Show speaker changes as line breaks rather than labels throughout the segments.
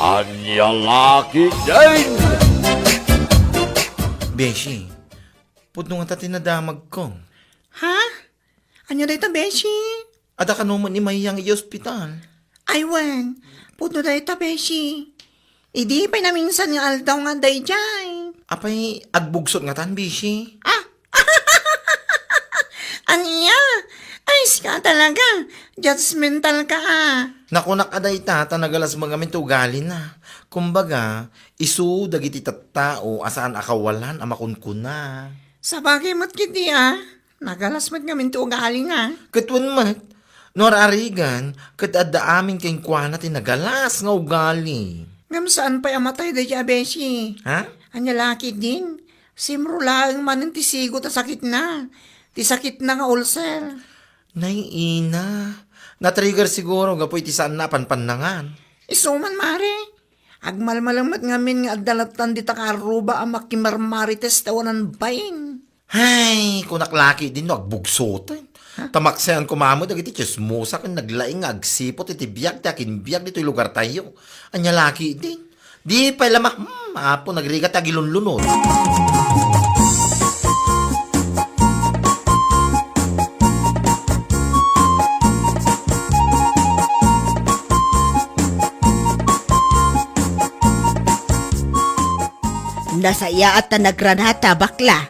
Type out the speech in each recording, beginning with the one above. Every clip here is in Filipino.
Anyang laki din!
Beshi, pudno nga ta tinadamag ko.
Ha? Anya da ito, Beshi?
Ada ka naman ni Mayang i-hospital.
Ay, wan. Puto da ito, Beshi. Idi pa na minsan nga aldaw nga day jay.
Apay, agbugsot nga tan, Beshi.
Anya? Ay, ka talaga. Judgmental ka
Nakunak aday ta, tanagalas mga mintugali na. Kumbaga, isu dagiti tattao asaan akawalan amakunkuna.
Sa bagay mo't kiti Nagalas mo't nga minto galing
Katwan mat, nor arigan, kat adda amin kayong kwa na tinagalas nga ugali.
Ngam saan pa amatay da siya, Beshi?
Ha?
Anya laki din. Simro lang man ang tisigo ta sakit na. Ti sakit na nga ulcer.
Naiina. Na-trigger siguro, gapoy ti saan na panpanangan.
Isuman, mare. Agmalmalamat ngamin nga agdalatan di takaruba ang makimarmarites tawanan bayin.
Hay, kunaklaki din no, agbugsotan. Tamaksayan kumamo, dagiti chismosa kan naglaing agsipot iti biyak ti akin biyak dito'y lugar tayo. Anya laki din. Di pa lamak, apo nagrigat agilunlunod.
Nasaya at nagranata, bakla.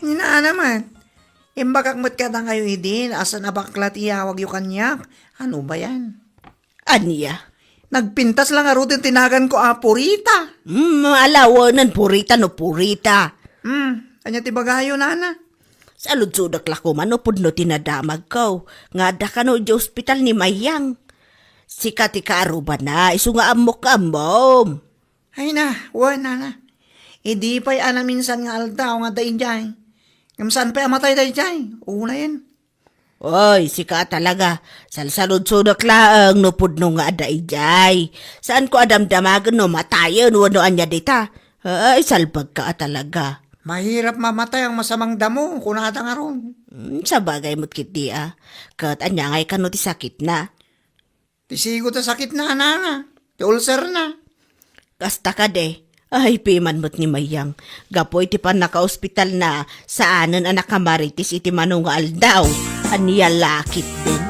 Hinaan naman. Imbagak mo't ka na ngayon idin, asa na bakla tiyawag yung kanyak. Ano ba yan?
Aniya?
Nagpintas lang nga rutin tinagan ko Purita.
Alawanan, purita no purita.
Anya tibagayo nana.
Sa ludsudak lako man, no pudno tinadamag ko. Nga da ka no di ospital ni Mayang. Sika ti kaaruba na, iso nga amok ambom.
Ay na, nana. Idi pa'y ana minsan nga aldaw nga day jay. Kamsaan pa'y amatay day jay. Una yan.
Oy, sika talaga. Salsalud-sudak laang no pudno nga adaijay. Saan ko adamdamagan no matayon wano anya dita. Ay, salbag ka talaga.
Mahirap mamatay ang masamang damo kung nata nga ron.
Sa bagay mo't kiti Kat anya ngay ka no ti sakit na.
Tisigo ta sakit na nana. Ti ulcer na.
Kasta ka de. Ay, piman mo't ni Mayang. Gapoy ti pa naka-ospital na saanan anak kamaritis iti manong aldaw. Aniya lakit din.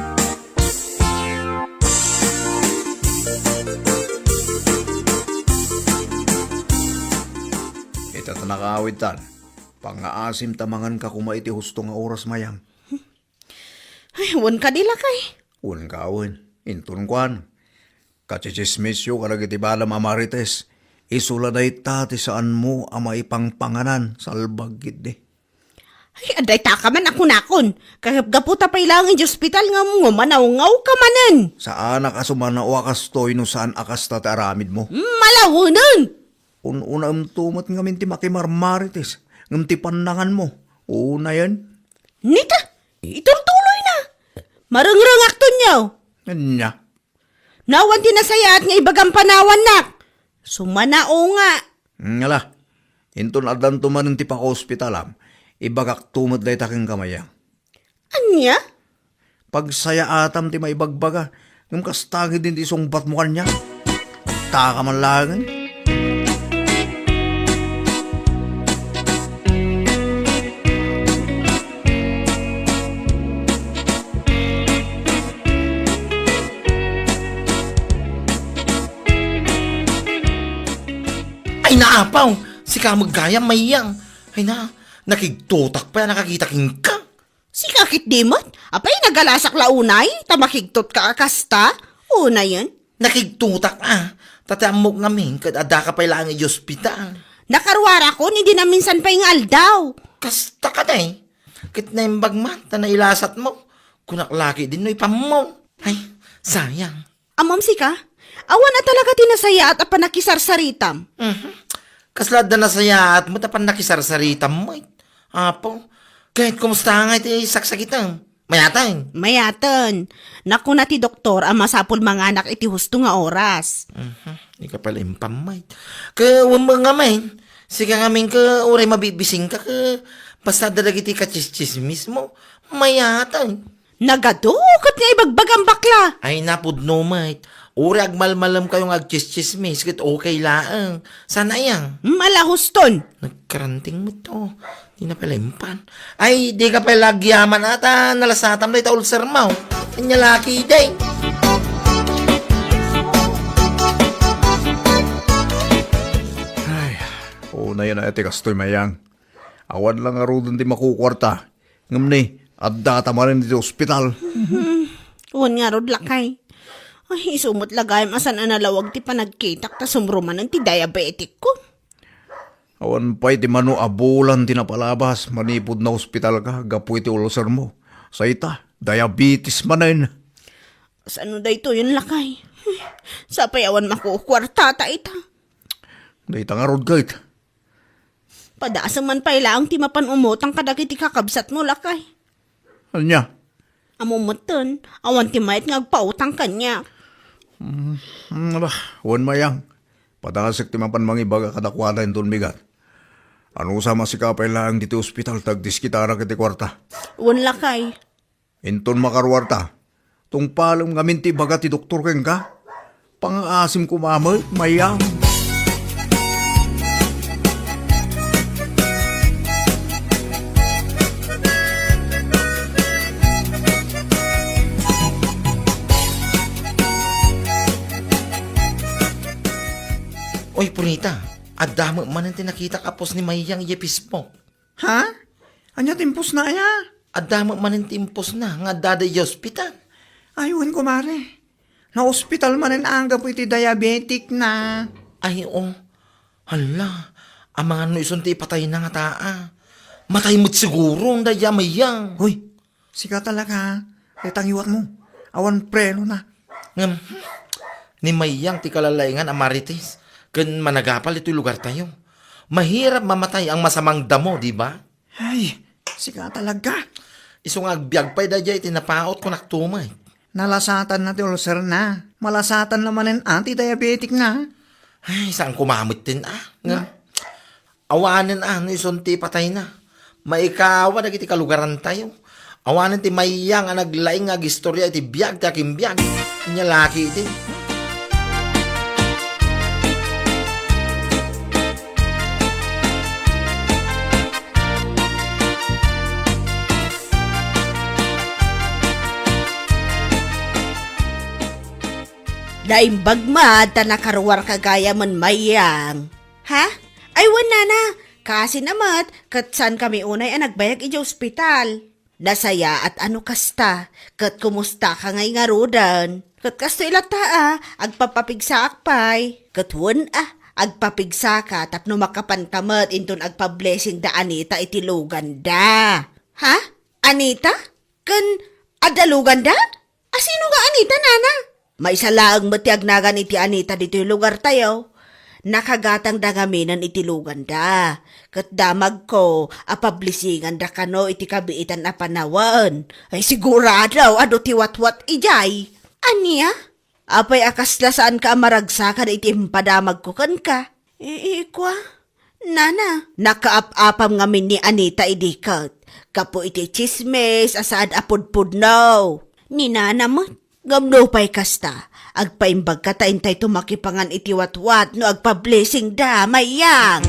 Ito nakawid tan. Pangaasim tamangan ka kumaiti husto nga oras Mayang.
Ay, wan ka nila kay.
Un kawin. Intun kwan. Kachichismisyo karagiti bala mamarites. Isula na itati saan mo ang maipangpanganan salbag gid.
Ay, aday taka man ako nakon. Gaputa pa ilangin di ospital nga mo, manaw-ngaw ka manan.
Saan akasumana o akastoy no saan akas tataramid mo?
Malawanan!
Una tumat nga minti makimarmarites. Ngam ti pandangan mo. Una yan.
Nita, ituloy na. Marangrangak to niyaw.
Anya.
Nawan tinasayaat nga ibagang panawan nak. Sumanao nga.
Ngala. Intun adan tumanin ti paka-hospitalam. Ibagak tumat day taking kamaya.
Anya?
Pagsaya atam ti maibagbaga. Ngam kastagi din ti sungbat mo kanya. Taka man lagan.
Ay naapaw, si kamagaya Mayang. Ay na, nakigtutak pa nakakita king ka.
Si kakit dimot? Apay nagalasak launay? Tamakigtot ka akasta? Una yan?
Nakigtutak tatamok namin kad ada ka pa ilang i-hospital.
Nakarwara ko, hindi na minsan pa yung aldaw.
Kasta ka na Kit na yung bagman, tanailasat mo. Kunaklaki din no ipamo. Ay, sayang.
Amam si ka? Awan na talaga tinasaya at apanakisarsaritam.
Kaslad na nasaya at mo tapan nakisarsarita mo. Apo, kahit kumusta nga iti saksakitang. Mayatang.
Mayatan. Naku na ti doktor ang masapol mga anak iti husto nga oras.
Di ka pala impamay. Ka mga main. Sige nga min ka uray mabibising ka ka. Basta dalagiti ka chismis mo. Mayatang.
Nagadukot nga ibagbagang bakla.
Ay napudno mate. Uri agmalmalam kayong agchis-chismis, kit okay laang. Sana yang.
Malahuston.
Nagkaranting mo to. Di na pala impan. Ay, di ka pala gyaman ata. Nalasatam na ita ulcer mo. Kanya laki day.
Ay, una yan ate kastoy mayang. Awan lang arudan di makukwarta. Ngam ni, adda tamarin di ospital.
Uwan nga rod lakay. Ay, sumot lagay masan analawag ti panagkitak ta sumruman ng ti diabetic ko.
Awan pa'y ti mano abulan tinapalabas. Manipod na ospital ka, gapu iti ulcer mo. Sa ita, diabetes manin.
Saan da ito yun lakay? Sa payawan makukwarta ta ita.
Dahita nga rod kahit.
Padasa man pa ilaang ti mapan umutang kadagiti kakabsat mo lakay.
Anya?
Amumutan, awan ti mayat nga agpautang kanya.
Wan mayang. Padasik ti mapan mangibaga kadakwada inton bigat. Ano sama si kapay lang dito ospital tagdiskitara kiti kwarta.
Uwan lakay.
Inton makarwarta. Tung palam ngamin ti baga ti doktor keng ka. Pang-asim ko mamay, mayang.
Oy, Purita. Adamo man ang tinakita kapos ni Mayang iyepis mo.
Ha? Anya timpos na ya?
Adamo man ang timpos na. Nga daday hospital.
Ayun, kumare. Na-hospital man ang po iti diabetic na.
Ay, oh. Hala. Ang mga no isunti patay na nga taa. Matay mo't siguro ang daya Mayang.
Hoy, sika talaga. Itang iwat mo. Awan preno na.
Ngam, ni Mayang ti kalalaingan ang marites. Kan managapal ito'y lugar tayo. Mahirap mamatay ang masamang damo, di ba?
Ay, sika talaga.
Isong agbyag pa'y dadya itinapaot ko naktumay.
Nalasatan na ti ulcer na. Malasatan naman ang anti-diabetic na.
Ay, saan kumamit din Ngam, awanin no isunti patay na. Maikawa na kiti kalugaran tayo. Awanin ti Mayang ang naglaing istorya iti biyag ti aking biyag. Kanya laki iti.
Daimbag ta nakarwar kagaya man Mayang. Ha? Ay wala na. Kasi namat, katsan kami unay ang nagbayag iti ospital. Nasaya at ano kasta, kat kumusta ka ngay nga rodan. Kat kasto ilata agpapapigsa akpay. Kat wan agpapigsa ka tapno makapan kamat inton agpa-blessing da Anita itilugan da. Ha? Anita? Kan adalugan da? Asino nga Anita, nana? May salaang matiagnagan iti Anita dito yung lugar tayo. Nakagatang dangaminan iti lugan da. Kat damag ko, apablisingan da kano iti kabiitan na panawan. Ay sigurado, ano tiwat-wat ijay. Anya? Apay akasla saan ka maragsakan iti impadamag ko kan ka. Ikwa? Nana, nakaap-apam ngamin ni Anita idikat. Kapo iti chismes, asaan apod-pod no. Ni nana mo, gamno pa'y kasta. Agpaimbag ka taintay tumakipangan itiwat-wat no agpa-blessing da, Mayang.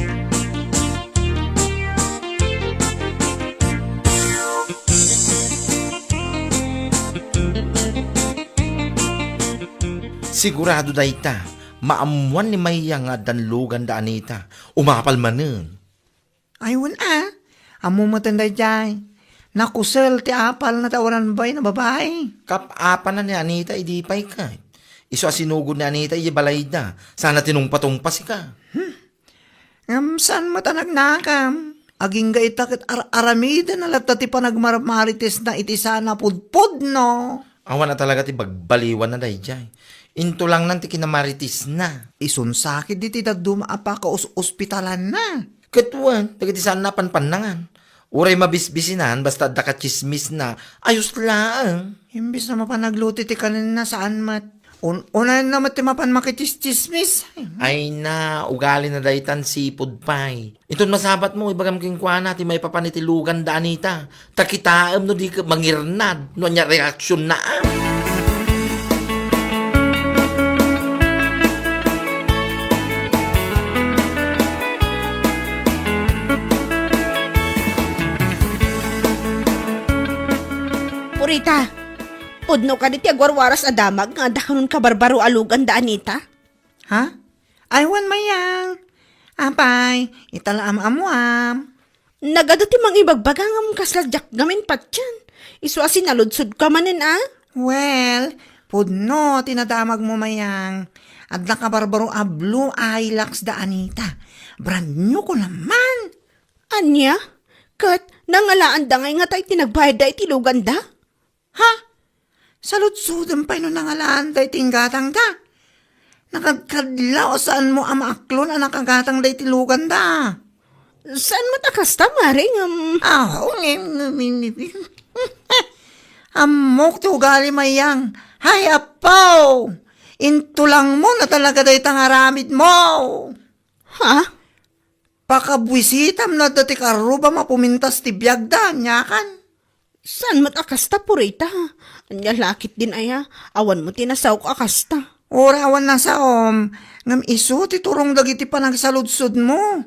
Sigurado da ita, maamuan ni Mayang nga danlugan da Anita. Umapal manen.
Ayun amo matanda dyan. Nakusel ti apal na tawanan bay na babae.
Kapapa na ni Anita, idi pa'y ka. Iso asinugod ni Anita, ibalay da. Sana tinungpatong pa si ka.
Saan matanag nakam? Aging gaitakit aramida na latta ti panagmarmarites na iti sana pudpud no.
Awan na talaga ti bagbaliwan na day jay. Into lang nanti kinamaritis na.
Isun sakit di ti daduma apa ka ospitalan na.
Katuan, tagati saan na panpanangan. Uray mabisbisinan, basta daka chismis na, ayos lang.
Imbis na mapanagluti ti kanina saan mat. Unahan na mat ti mapan makitis-chismis.
Ay na, ugali na daytan sipod pay. Iton masabat mo, ibagam kingkwana, ti may papanitilugan da Anita. Takitaam no di ka mangirnad, no anya reaksyon na
Anita. Pudno ka diti agwarwaras adamag nga dakanon ka barbaro alugan da Anita.
Ha? Aywan mayang. Apay, itala am-amuam.
Nagadati mang ibagbagang am kasladyak gamin patyan. Isu asin naludsod ka manin
Well, pudno, tinadamag mo mayang. At nakabarbaro a Blue Hilux da Anita. Brand new ko naman.
Anya? Kat, nangalaan da ngay nga tayo tinagbayad da itilugan da?
Ha? Saludsudan pa no nangalaan da itinggatang da. Nakagkadlaw saan mo amaaklon ang nakagatang da itilugan da.
Saan mo takasta, maring?
Amok ti ugali mayang. Hay apaw! Intulang mo na talaga da itang aramid mo.
Ha?
Pakabwisitam na dati karuba mapumintas ti biyagda, nyakan.
Saan mo takasta, purita? Anya lakit din aya. Awan mo tinasaw ko akasta.
Orawan na sa ngam iso ti turong dagiti panagsaludsud mo.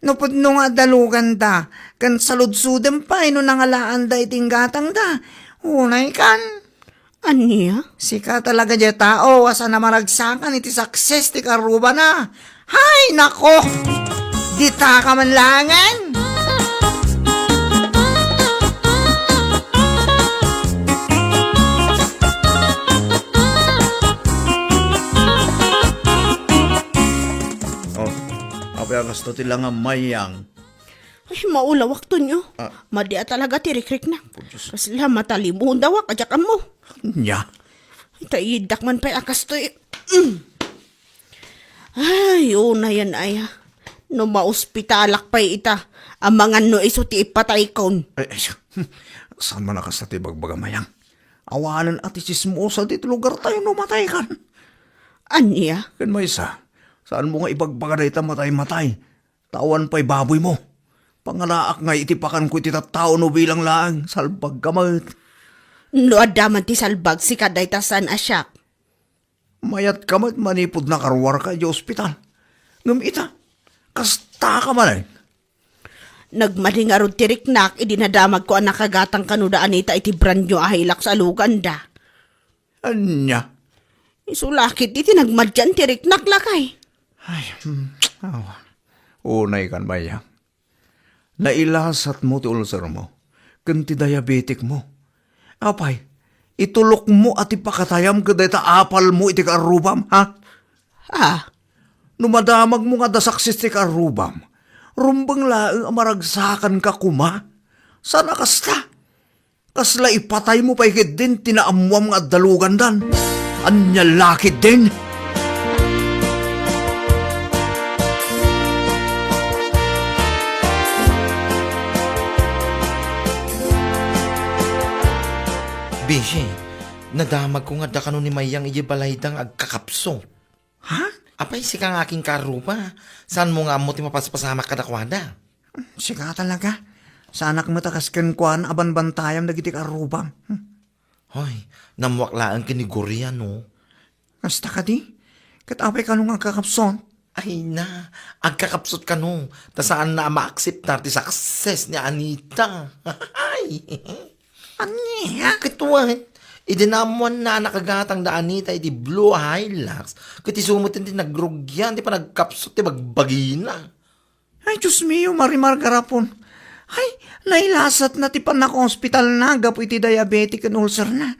Nupod no nga dalugan da, kan saludsudan pa, ino nangalaan da itinggatang da. Unay kan.
Anya?
Sika talaga dya tao, asa na maragsakan iti success ti karuba na. Hay, nako! Dita ka man langan!
Oh, apay ang gusto tila nga mayang.
Ay, maulawak to nyo. Madia talaga tirik-rik na. Kasla matalimun daw, kadyakan mo.
Nya.
Taidak man pa akas to. Ay, una yan aya. No mauspitalak pa ita. Ang mga no iso ti ipatay kon.
Ay, saan man nakas na tibagbaga mayang? Awanan at isismosa dito lugar tayo numatay kan.
Anya?
Kan may isa, saan mo nga ibagbaga na ita matay-matay? Tawan pa'y baboy mo. Pangalaak nga itipakan ko iti tattao no bilang laang. Salbag kamat.
No adaman ti salbag si kaday tasan asyak.
Mayat kamat manipod na karwar ka di ospital. Ngam ita, kasta ka man ay.
Nagmalingarod ti riknak, idinadamag ko ang nakagatang kanuda Anita iti brand nyo ahilak sa luganda.
Anya?
Isulakit iti nagmadyan ti riknak lakay.
Ay, unay kan mayang. Nailasat mo ti ulcer mo. Kanti diabetic mo. Apay, itulok mo at ipakatayam kaday ta apal mo iti karubam, ha?
Ah,
Numadamag mo nga da saksis ti karubam. Rumbang laeng amaragsakan ka kuma. Sana kasta? Kasla ipatay mo pa ikit din tinaamuam nga dalugan dan. Anya lakit din.
Bishi, nadamag ko nga da kano ni mayang ijibalaydang agkakapso.
Ha?
Apay si kang aking karuba. Saan mo nga mo ti mapaspasama kadakwada?
Sika talaga. Sa anak mo takaskan kuan aban bantayam dagiti karubam.
Hoy, namuwaklaan kinigurya no.
Kasta ka di? Katapay ka nung agkakapson.
Ay na, agkakapsot ka no. Ta saan na ma-accept na ti success ni Anita. Ay,
Anya?
katuwan. Idinamuan na nakagatang da Anita iti Blue Hilux. Kati sumutin ti nagrugyan, ti pa nagkapsot ti magbagina.
Ay, Diyos mio, marimar garapon. Ay, nailasat na ti panaka-hospital na, gapo iti diabetic and ulcer na.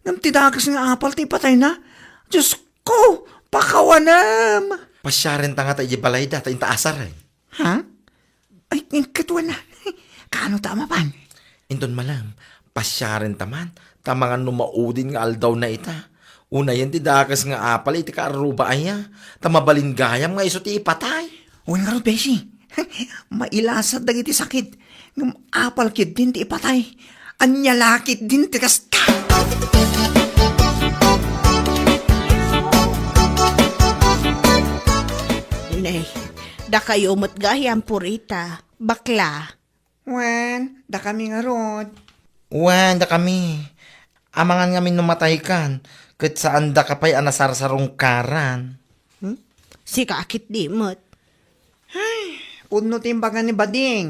Ngam ti dagas nga apal, ti patay na. Diyos ko, pakawanam.
Pasyaren ta nga ta balay da, ta intaasar eh.
Ha? Ay, katuwa na. Kano tama pan?
Inton malam, pasyaren taman, tamangan numaudin nga aldaw na ita. Una yan ti dagas nga apal, iti kaaruba aya. Tamabalin gayam nga iso ti ipatay.
Uy nga ro, Beshi. Mailasat dagiti sakit. Ngam apal kid din ti ipatay. Anya lakit din ti kasta.
Inay, da kayo matgayam purita. Bakla.
Wen, da kami nga rod.
Wan, da kami. Amangan kami numatay kan. Kat saan da kapay anasarsarong karan.
Si kakit di mo't.
Puno timbangan ni Bading.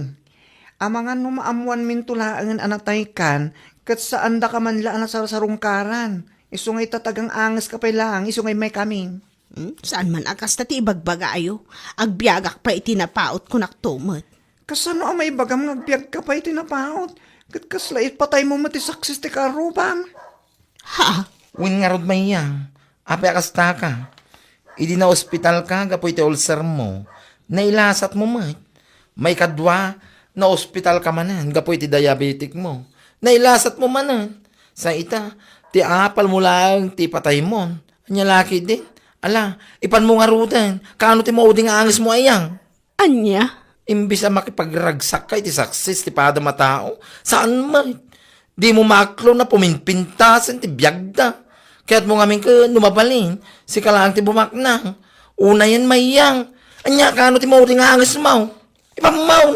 Amangan numaamuan min tulaangan anak taykan, Kat saan da ka man laan na sarungkaran. Isungay tatagang angas ka pa lang, isungay may kaming.
Saan man akas na ti ibagbaga ayo? Agbiagak pa itinapaot ko naktumot.
Kasano ang may bagam ngagbiag ka pa itinapaot? Kat kaslait patay mo matisaksis ti karubam.
Ha?
Win nga rod may yang. Ape akasta ka. Idi na ospital ka, gapo iti ulcer mo. Nailasat mo mat. May kadwa, na ospital ka manan, gapo iti diabetic mo. Nailasat mo manan. Sa ita, ti apal mo lang, ti patay mo. Anya laki din. Ala, ipan mo nga rutan. Kaano ti mauding angis mo ayang?
Anya?
Imbis na makipagragsak ka, iti saksis, ti pada matao. Saan man? Di mo maklo na puminpintasan, ti biyagda. Kaya't mo ngamin ka numabalin, si kalang ti bumaknang. Una yan mayang. Anya, kaano ti mauding angis mo? Ipamaw.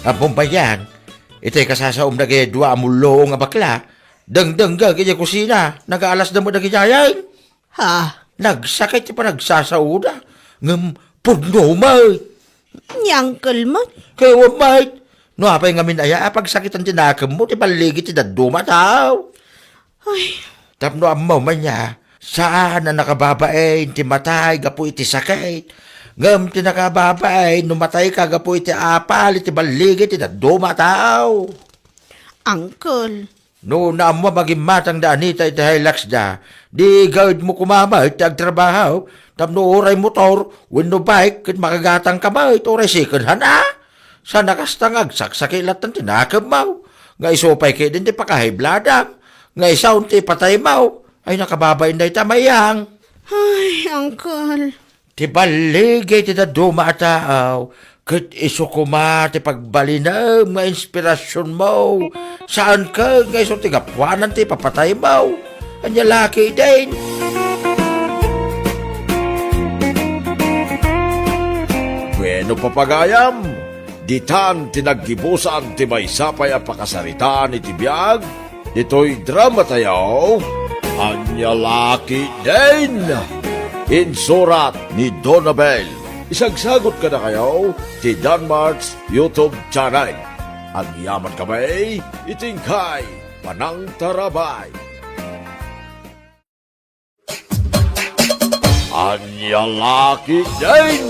Apong bayan, ito'y kasasaom na kaya dua amulo nga bakla. Dang-dang ga kaya kusina, nag-aalas na mo na kaya
Ha?
nagsakit pa nagsasauda. Ngam, pugno, mate.
Nyangkel mo?
Kaya mate. No, apay ngamin aya, pagsakit ang tinakam mo, ti paligid ti daduma tao.
Ay,
Tapno amaw man niya, saan na nakababain, ti matay, gapo iti sakit. Ngam, ti nakababain, numatay ka, gapo iti apal, iti baligid, ti daduma tao.
Uncle.
No, naamwa maging matang da anita iti hilax da, di gawid mo kumama iti agtrabaho, tapno oray motor, window bike, kit makagatang kamay, oray second hand sa nakastang agsaksakilat ng tinakab mo. Nga isopay kayo din ti pakahibladam, nga isaw ti patay mo, ay nakababayin na itamayang.
Ay, Uncle.
Ti baligay ti daduma tao, kit iso kuma ti pagbalinam nga inspirasyon mo. Saan ka nga iso ti gapwanan ti papatay mo? Anya laki din.
Bueno papagayam, ditan tinaggibusan ti may sapay a pakasaritaan iti biyag, ito'y drama tayo, Anya Laki din. Insurat ni Donabel. Isagsagot ka na kayo ti Danmarks YouTube channel. Ang yaman kamay, itingkay, panang tarabay. Anya Laki din.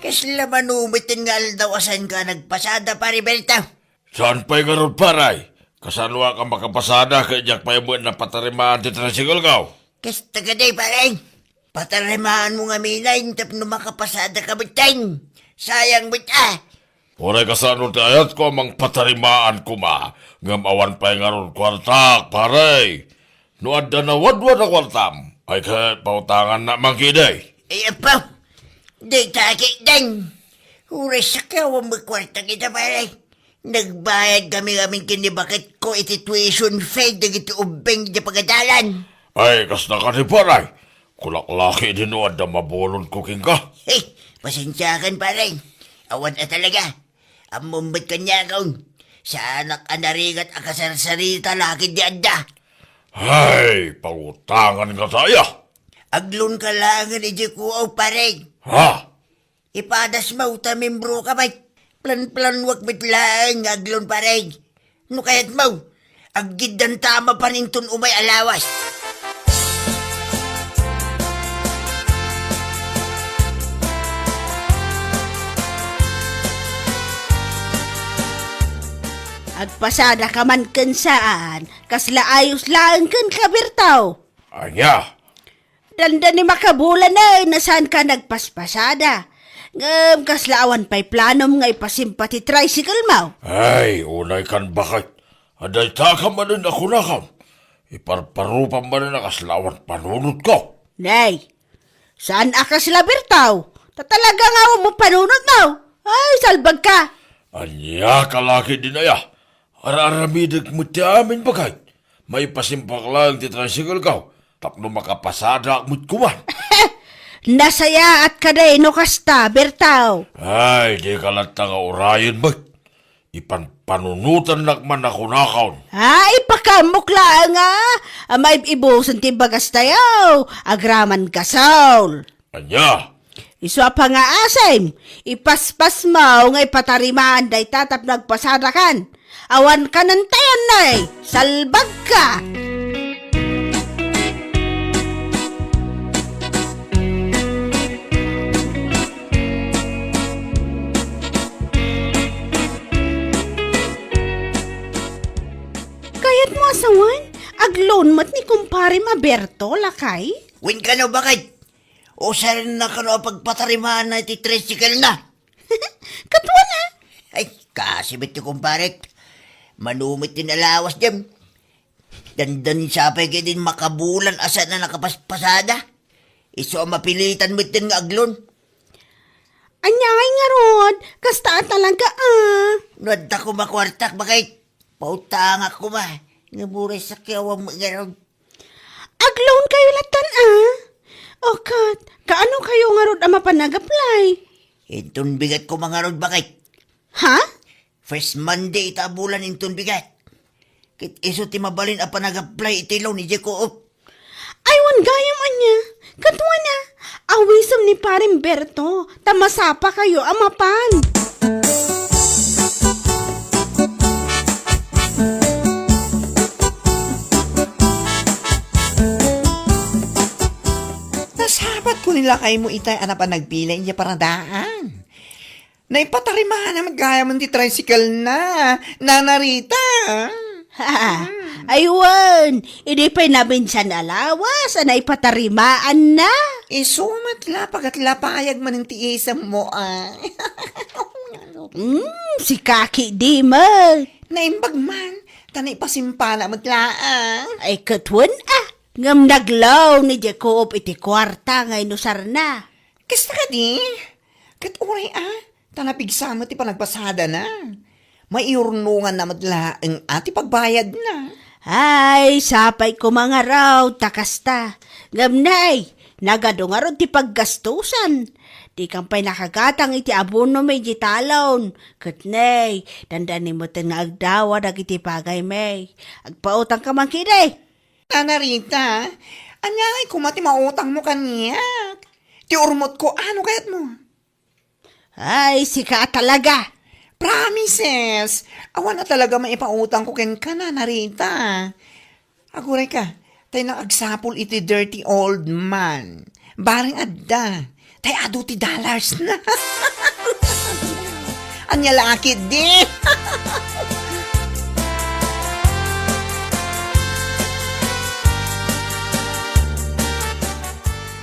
Kasla manumitin nga aldawasan ka nagpasada pari Berta.
Saan pa'y garod paray? Kasanwa ka makapasada kay Jack pa'y mo na patarimaan ti tricycle ka.
Kasta ka day pare. Patarimaan mo nga minay tapno makapasada ka bitay. Sayang bita.
Puray kasano ti ayat ko mang patarimaan ko ma. Ngam awan pa'y garod kwartak paray. Nuad na wadwad na kwartam. Ay kahit pautangan na mangkiday.
Ay apa. Day taki dang. Uray sa kawang magkwarta kita pare. Nagbayad kami kinibakit ko iti tuition fee dagiti ubeng di pagadalan.
Ay kas na ka ni paray. Kulaklaki din nuad na mabulon cooking ka.
Hey, pasensya kan pare. Awan na talaga. Amumbat ka niya kong. Sa anak anarigat akasarsarita laki di anda.
Ay, pangutangan ka saya.
Aglon ka lang ni Jekuaw pare.
Ha?
Ipadas mo ta membro ka ba? Plan-plan wag bitlang aglon pare. No kayat mo. Aggidan tama pa rin tun umay alawas.
Agpasada ka man kan saan, kasla ayos lang kan kabirtaw.
Anya?
Danda ni makabulan na nasaan ka nagpaspasada. Ngam kaslaawan pa'y planom nga ipasimpati tricycle mo.
Ay, unay kan bakit? Aday takam man din ako na kam. Iparparupan man din nakaslawan panunod ko.
Nay, saan akas labirtaw? Tatalaga nga mo panunod mo. Ay, salbag ka.
Anya kalaki din aya. Araramidag mo ti amin bakit? May pasimpak lang ti tricycle ka. Tapno makapasada mo't kuman.
Nasaya at kaday no kasta, Bertaw.
Ay, di ka lang tanga orayan ba? Ipanpanunutan nakman ako nakaon.
Ay, pakamukla nga. May ibusan ti bagas tayo. Agraman kasaul.
Anya,
Iswa pa nga asem. Ipaspas mo nga ipatarimaan day tatap nagpasadakan. Awan ka ng tayan na Salbag ka. Kayat mo asawan? Aglon mat ni kumpare Maberto, lakay?
Win ka na bakit? O sir na ka na pagpatarimaan na iti tricycle na.
Katwa na.
Ay, kasibit yung kumparet. Manumit din alawas dyan. Dandan sapay kayo din makabulan asa na nakapaspasada. Iso ang mapilitan mo din nga aglon.
Anyay nga rod, kasta talaga
Nwadda ko makwartak bakit? Pautang ako ba? Naburay sa kiyawang magaron.
Agloan kayo latan O kat, kaano kayo nga rod ang mapanag-apply?
Intun bigat ko mga rod bakit?
Ha?
First Monday itabulan intun bigat. Kit iso ti mabalin apa nag-apply iti loan ni Jeko.
Aywan gayam anya. Katwa na, awisam ni Paring Berto, tamasapa kayo amapan.
Nasabat ko nila kay mo itay ana pa nagpila niya para daan. Naipatarimahan na magaya man ti tricycle na. Nanarita.
Ha, aywan, hindi pa nabinsan alawas, anay patarimaan na.
Isumat lapagat lapayag man ang tiisam mo
Si Kaki di man.
Naimbag man, tanay pasimpala maglaan.
Ay katwan ngam naglaw ni Jacob iti kwarta ngay nusar na.
Kasta ka di? Kat uray tanapigsamot ti panagpasada na. Maiurnungan na madlaang ati pagbayad na.
Ay, sapay ko mga raw, takasta. Gamnay, nagado nga ron ti paggastusan. Di kang pa'y nakagatang iti abono may gitalon. Katnay, dandani mo nga agdawa iti pagay may. Agpautang ka man kiday.
Nanarita, anyay kumati mautang mo kaniya. Ti urmot ko, ano kayat mo?
Ay, sika talaga.
Promises! Awan na talaga maipautang ko ken ka na, Narita. Aguray ka, tayo nang agsapol iti dirty old man. Baring adda, tayo ado ti dollars na. Anya laki di.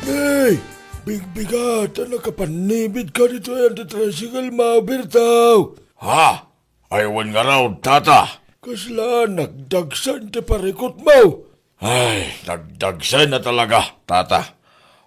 Hey, bigbigat, nakapanibid ka dito yan sa tricycle, Mabertaw. Ha? Aywan nga raw, tata. Kasla, nagdagsan ti parikot mo. Ay, nagdagsan na talaga, tata.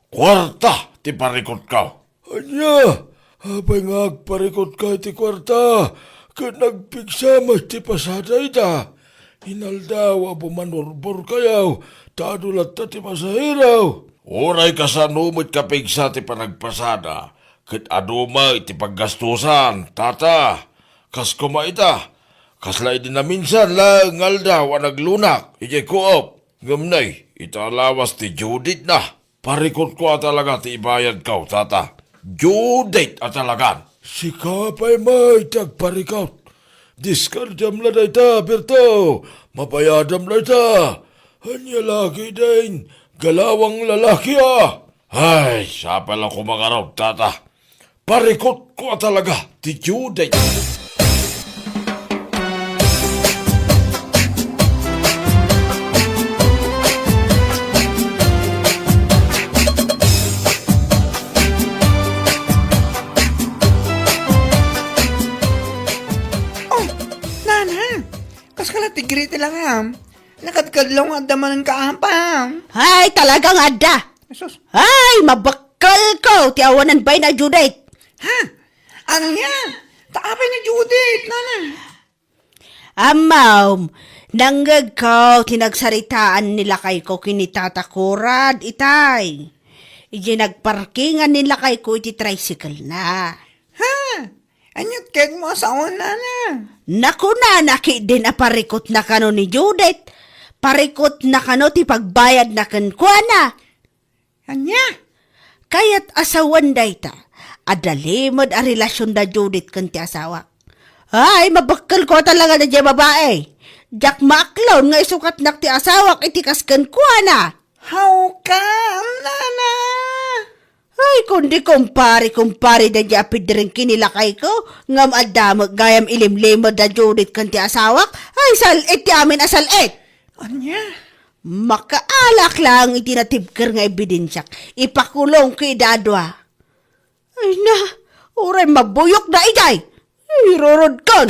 Kwarta ti parikot ka. Anya, habay nga agparikot ka ti kwarta, ka nagpigsamas ti pasada ita. Hinaldaw, bumanurbor kayaw, tadulat ta ti masahiraw. Oray ka sa numit kapig sa ti panagpasada, kat aduma iti paggastusan, tata. Kas kumaita, kaslay din na minsan lang ngaldaw ang naglunak, iti koop. Gamnay, italawas ti Judith na. Parikot ko talaga ti ibayad ka, tata. Judith at talagan. Si kapay may tagparikot. Diskardam la day ta, Berto. Mapayadam la ta. Hanya lagi din. Galawang lalaki Ay, sapa lang ko mga raw, tata. Parikot ko talaga, ti Judith.
Oh, nana, kaskala tigriti lang Nakadkadlaw nga daman ng kaapang.
Ay, talagang adda.
Sus,
Ay, mabakal ko, ti awanan bay na Judith.
ha? Ano yan? Taapay ni Judith, nana.
Amaw, nanggag ko, tinagsaritaan nila kay ko kinitatakurad, itay. Iji nagparkingan nila kay ko iti tricycle na.
Ha? Anyot, Kaya mo asawa na na.
Naku na, naki din a parikot na kano ni Judith. Parikot na kano ti pagbayad na kankwana.
Anya?
Kaya't asawan day ta. Adalimod a relasyon da Judith kan ti asawa. Ay, mabakal ko talaga na diya babae. Jack maklon nga isukat nak ti asawak itikas kankwana.
How come, nana?
Ay, kundi kumpari da di apid rin kinilakay ko. Ngam adamag gayam ilimlimod da Judith kan ti asawak. Ay, salit ti amin asalit.
Anya?
Makaalak lang itinatibker nga ebidensyak. Ipakulong kay dadwa. Ay na, uray mabuyok na ijay. Irorod kon.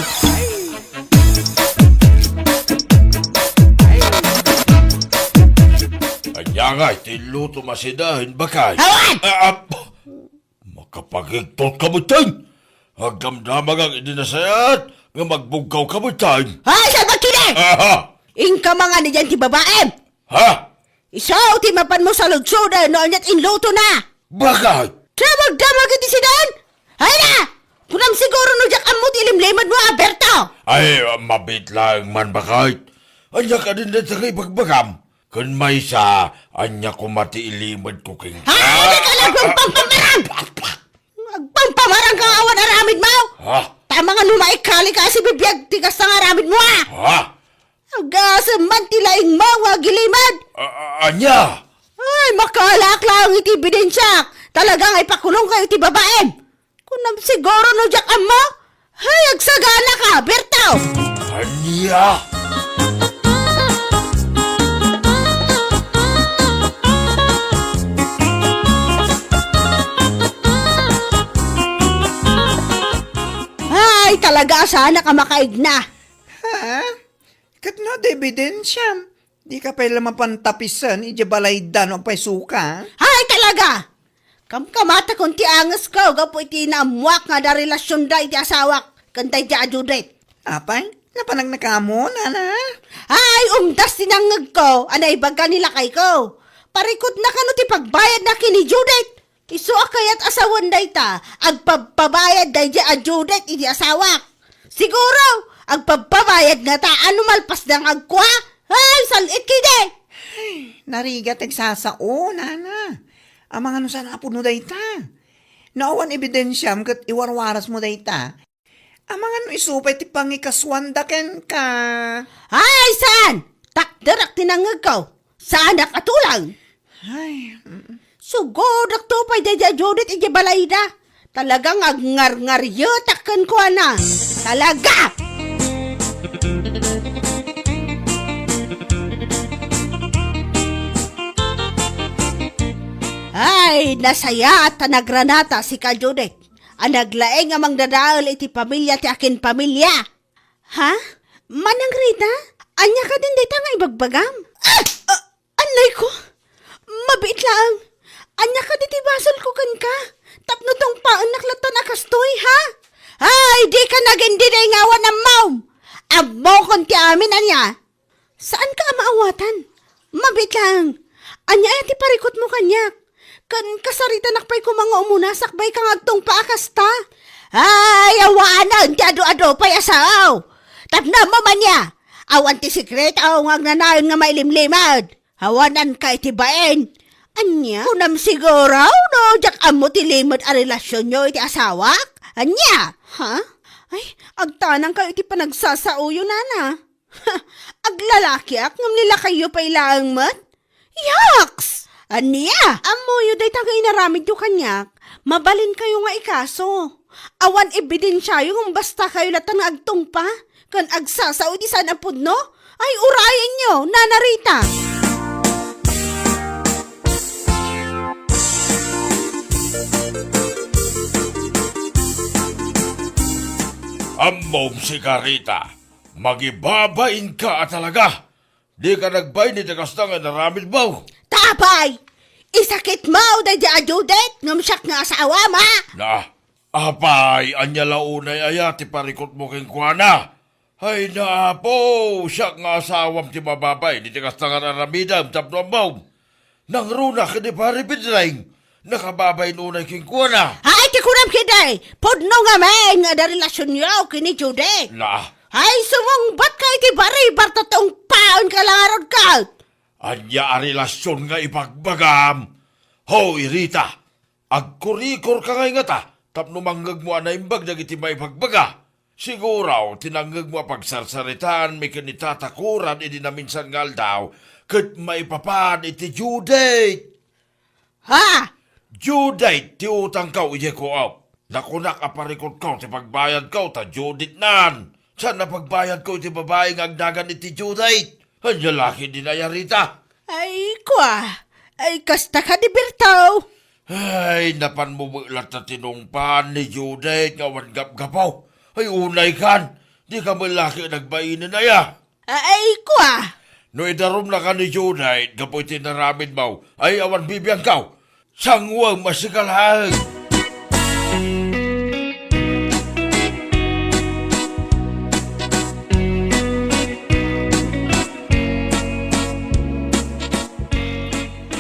Anya nga, tiluto masidahin bakay.
Hawan!
Makapagigtot ka mo tayo. Hagdamdamag ang idinasayat nga magbugkaw ka mo tayo.
Ay, saan ba kini?
Aha!
Ingka mga ni dyan ti babae.
Ha?
Isaw ti mapan mo sa lugsoda noon at inluto na.
Bakay?
Damag iti sidan. Ay na! Punam siguro no jak amot ilimlimad mo, Alberto.
Ay, mabit lang man bakay. Anya ka din na sa kay pagbagam. Kun may sa, anya ko mati ilimad ko king...
Ay, ka lang pangpamarang! Agpangpamarang kang awan aramid mo!
Ha?
Tama nga numaikali ka si bibiyag tigas ng aramid mo ah!
Ha?
Agasaman tilaing mo, wagilimad!
Anya?
Ay, makalak lang iti bidensyak! Talagang ay pakulong kayo iti babaem! Kunam siguro no jak mo? Ay, agsagana ka, Berto!
Anya?
Ay, talaga sana ka makaigna!
Ha? Kat no, ebidensya. Di ka pala mapantapisan, ijabalay dan o pay suka.
Ay, talaga! Kamkamata kung ti angas ko, gapo iti naamwak nga da relasyon da iti asawak, kantay di Judith.
Apay, napanag na ka mo, nana.
Ay, umdas tinangag ko, anay baga nila kay ko. Parikot na kano ti pagbayad na kini Judith. Isu akayat asawan day ta, agpapabayad day di a Judith iti asawak. Siguro, agpapabayad nga ta, ano malpas ng agkwa? Ay, salit kide.
Narigat nagsasao, nana. Ang mga nusan apo no dayta. Naawan ebidensyam kat iwarwaras mo dayta. Ang mga no isupay ti pangikaswanda ken ka.
Ay, saan? Takdarak tinangag ko. Saan nakatulang?
Ay,
Sugodak to pa'y dadya Judith iti balay na. Talagang agngar-ngaryo takkan ko na. Talaga! Ay, nasaya at tanagranata si ka Judith. Ang naglaeng amang dadaal iti pamilya ti akin pamilya. Ha? Manang Rita? Anya ka din dita nga ibagbagam? Anay ko? Mabit lang. Anya ka diti basol ko kan ka? Tapno tong paan naklatan akastoy, ha? Ay, di ka nagindi na ingawan ng maum. Abo kon ti amin, anya. Saan ka maawatan? Mabit lang. Anya ti parikot mo kanyak. Kan kasarita nakpay ko mga umuna, sakbay kang agtong paakasta. Ay, awanan, ti ado-ado pay asaw. Tapna mo man niya. Awan ti sekret, awang agnanayon nga mailimlimad. Awanan ka iti baen. Anya? Kunam siguro, no, jak amo ti limod a relasyon nyo iti asawak. Anya? Ha? Ay, agtanang kayo iti panagsasauyo, nana. Aglalaki ak, ngam nila kayo pa ilaang mat. Yaks! Anya? Amo yu day taga inaramid yu kanyak. Mabalin kayo nga ikaso. Awan ebidensya yung basta kayo latan nga agtong pa. Kan agsasao iti sana pudno. Ay, urayan nyo, Nana Rita.
Amom si Carita. Magibabain ka talaga. Di ka nagbay ni Takastang na naramid mo.
Tapay! Isakit mo, dadya Judith, ngamsyak nga asawa, ma!
Na, apay, anya launay ayati parikot mo king kuana. Ay na po, siya nga asawam ti mababay, di tikas na nga naramidam, tapno mo. Nang runa ka di paripid ring. Nakababay nunay king kuwana.
Ay, ti kunam kiday. Podno nga may nga da relasyon niyo kini Judith.
Na,
Ay, sumungbat kay ti bari bartotong paon ka lang aron ka.
anya a relasyon nga ipagbagam. Hoy, Rita, agkurikor ka ngay nga ta, tapno manggag mo anaimbag dagiti may pagbaga. Siguraw, tinanggag mo pagsarsaritan, may kanitatakuran, idi na minsan ngal daw, kat may papan iti Judith.
Ha?
Judith, ti utang kau ije ko up. Nakunak aparikot kau ti pagbayad kau ta Judith nan. Saan na pagbayad ko iti babae nga agdagan iti Judith? Anya laki din na yan, Rita.
Ay, kwa. Ay, kasta ka di Bertaw.
Ay, napan mo mulat na tinungpan ni Judith nga wan gap-gapaw. Ay, unay kan. Di ka malaki nagbainin na ya.
Ay, kwa.
No idarom na ka ni Judith, gapoy tinaramin mo, ay awan bibiyang kau. Sangwang masikalahay.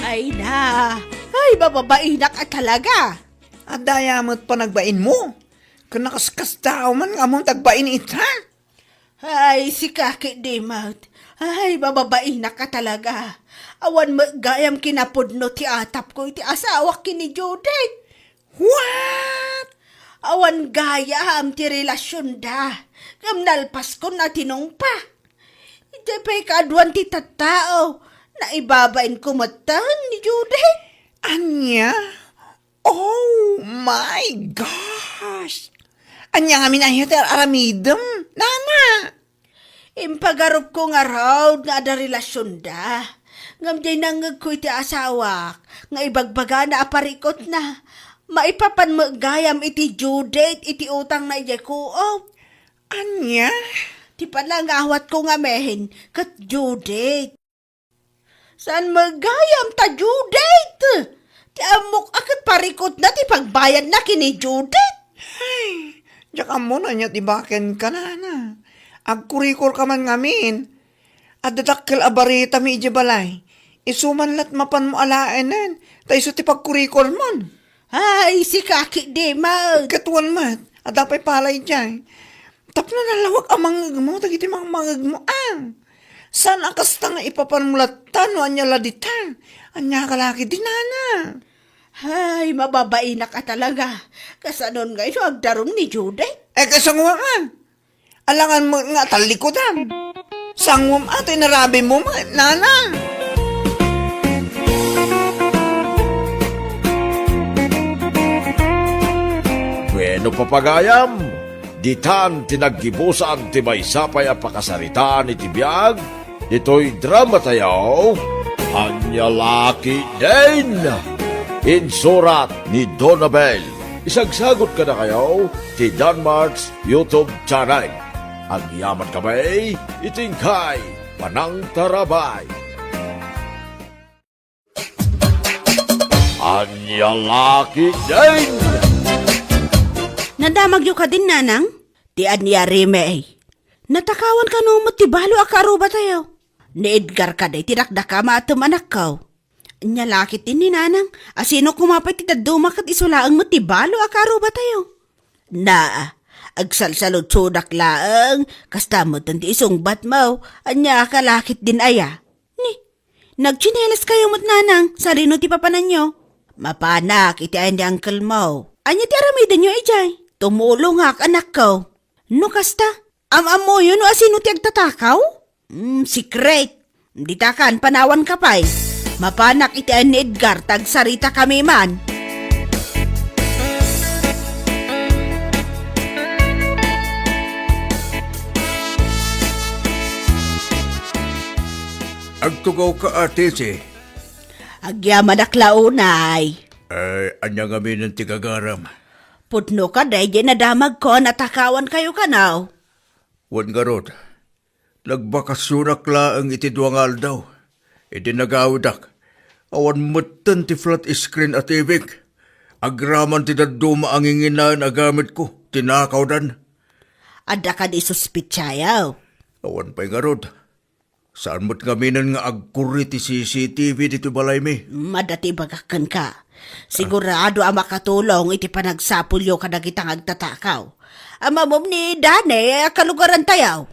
Ay na. Ay, bababae na ka talaga.
At dayamot pa nagbain mo. Kung nakaskas tao man nga mong tagbain ita.
Ay, si Kaki Dimot. Ay, bababae na ka talaga. Awan mo gayam kinapudno ti atap ko iti asawa kini Judith.
What?
Awan gayam ti relasyon da. Gamnalpas ko na tinungpa. Iti pa'y kaadwan ti tattao. Naibabain ko matahan ni Judith.
Anya? Oh my gosh! Anya nga minahit aramidem, nana!
Impagarup ko nga raw nga ada relasyon da. Ngam di nangag ko iti asawak. Nga ibagbaga na aparikot na. Maipapan mo gayam iti Judith iti utang na ije ko. Oh,
Anya?
ti panangawat ko nga mehen kat Judith. Saan magayam ta Judith? Ti amok akat parikot na ti pagbayad na kini Judith.
Ay, tsaka mo na niya tibaken ka na. Agkurikor ka man ngamin. At datakkel abarita mi ije balay. Isuman lat mapan mo alaenan. Tayo ti pagkurikor mon.
Ay, si Kaki Dimot.
Katuan mat. At dapay palay dyan. Tapno na lawak ang mangag mo. Tagiti mga mangag mo ang. San akasta nga ipapanmulatan o anya laditan. Anya kalaki din nana.
Ay, mababae na ka talaga. Kasanon ngayon agdaron ni Judith.
Kasangwa nga. Alangan mo nga talikodan. Sangwam ate narabi mo nana.
Bueno papagayam, ditan tinaggibusan ti may sapay a pakasaritaan iti biyag, ito'y drama tayo, Anya Laki din! Insurat ni Donabel. Isagsagot ka na kayo ti Danmarks YouTube channel. Ang yaman kamay, itingkay, Panang Tarabay. Anya Laki din!
Nadamag yung ka din, nanang? Ti anya rime. Natakawan ka no matibalo akaruba tayo. Ni Edgar ka day tinakdaka maatum anak ko. Anya lakit din ni nanang. Asino kumapay ti dumakat isulaang matibalo akaruba tayo. Na, agsalsalod sudak laang. Kastamot ang ti isungbat mo. Anya kalakit din aya. Ni, nagchinelas kayo mat nanang. Sarino ti papanan nyo. Mapanak iti ayan di uncle mo. Anya ti aramidan nyo ijay. Tumulong hak anak ko. No kasta? Am mo yun o asino ti agtatakaw? Secret. Di takan panawan ka pa'y. Mapanak iti ni Edgar tagsarita kami man.
Agtugaw ka ate si.
Agyaman aklaunay.
Ay, anya nga ng tigagaram.
Putno ka day, di nadamag ko, natakawan kayo kanaw.
Wan garod. Nagbakasyonak laang iti duangal daw. Iti nagawadak. Awan matan ti flat screen at ibig. Agraman ti daduma ang inginan agamit ko. Tinakaw dan.
Ada ka di suspitsayaw.
Awan pa'y garod. Saan mo't kaminan nga agkuri ti CCTV dito balay mi?
Madati bagakan ka. Sigurado ang makatulong iti panagsapulyo ka na kitang agtatakaw. Amamom ni Dane, kalugaran tayaw.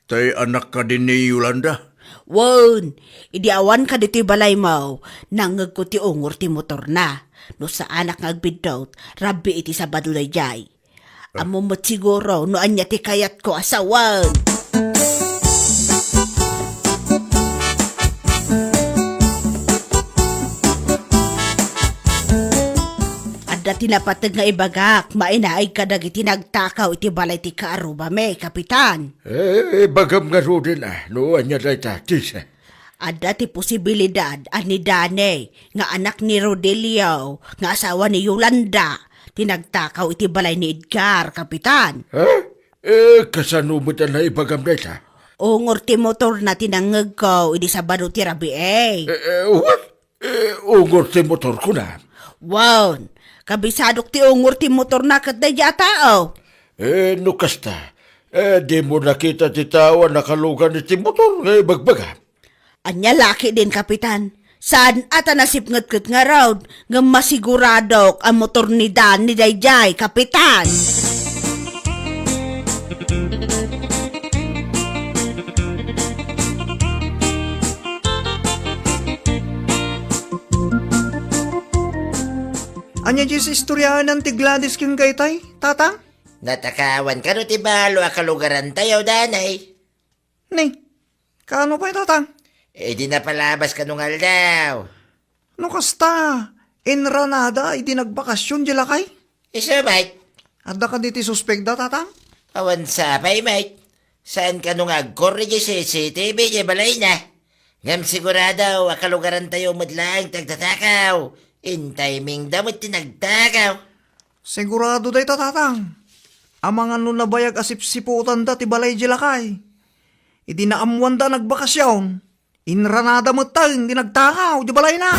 Tay anak ka din ni Yolanda.
Won, idi awan ka dito'y balay mo, nangag ko ti ungor ti motor na. No sa anak nga agbidot, rabi iti sa badulay jay. Amomot siguro, no anya ti kayat ko asawan. Adda tinapatag nga ibagak, mainaay ka dagiti nagtakaw iti balay ti kaaruba me, kapitan.
Bagam nga ro din no anya day tatis.
Adda ti posibilidad ani Dane nga anak ni Rodelio nga asawa ni Yolanda tinagtakaw iti balay ni Edgar, kapitan.
Ha? Kasano mo na ibagam day ta?
Ungor ti motor na tinangag ko idi Sabado ti Rabi
What? Ungor ti motor ko na.
Wow, kabisadok ti ungor ti motor na kat da tao.
No kasta. Di mo nakita ti tao nakalugan iti motor nga ibagbaga.
Anya laki din, kapitan. Saan ata nasipngat nga raw nga masigurado ang motor ni Dan ni Dayjay, kapitan.
Anya diyos istoryahan ng ti Gladys king kaytay, tatang?
Natakawan ka no ti balo akalugaran tayo, Danay.
Ni, kano pa tatang?
Di na palabas ka nung aldaw.
No kasta, Enranada, iti nagbakasyon di lakay.
Isa, mate.
Adda ka diti suspekda, tatang?
Awan sapay, mate. Saan ka nung agkor ni CCTV di balay na? Ngam sigurado, akalugaran tayo madlang tagtatakaw. In timing damot tinagtakaw.
Sigurado day tatang. Amang ano na bayag asip-siputan da ti balay di lakay. Iti naamuan da nagbakasyon. Inranada mo tayo, hindi nagtakaw, di balay na.